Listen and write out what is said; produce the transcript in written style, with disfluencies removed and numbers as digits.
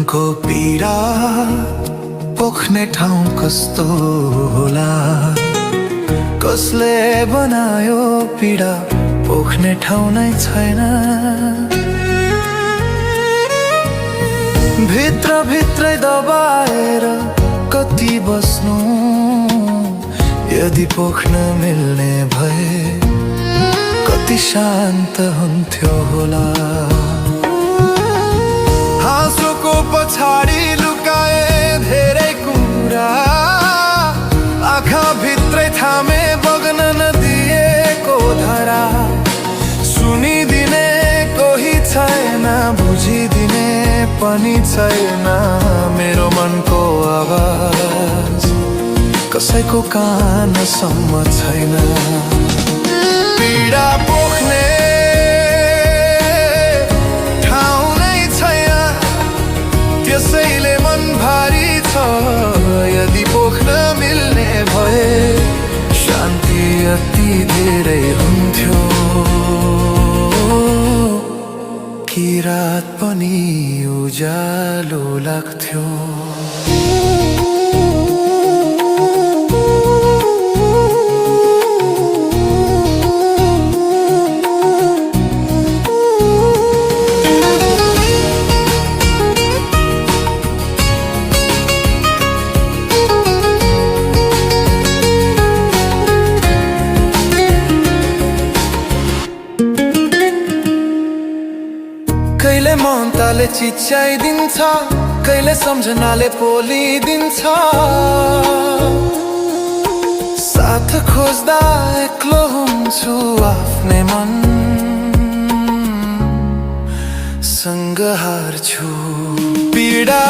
मनको पीडा पोख्ने ठाउँ कस्तो होला, कसले बनायो पीडा पोख्ने ठाउँ नै छैन। भित्र भित्रै दबाएर कति बस्नु, यदि पोख्न मिल्ने भए कति शान्त हुन्थ्यो होला। हाँसोको पछाडि लुकाए धेरै कुरा, आँखा भित्रै थामे बग्न नदिएको धारा। सुनिदिने कोही छैन, बुझिदिने पनि छैन, मेरो मनको आवाज कसैको कानसम्म छैन। पीडा पोख्ने ठाउँ नै छैन, त्यसैले मन भारी छ। यदि पोख्न मिल्ने भए शान्ति अति धेरै हुन्थ्यो, कि रात पनि उज्यालो लाग्थ्यो। कहिले ममताले चिच्याइदिन्छ, कहिले सम्झनाले पोलिदिन्छ। साथ खोज्दा एक्लो हुन्छु, आफ्नै मन सँग हार्छु। पीडा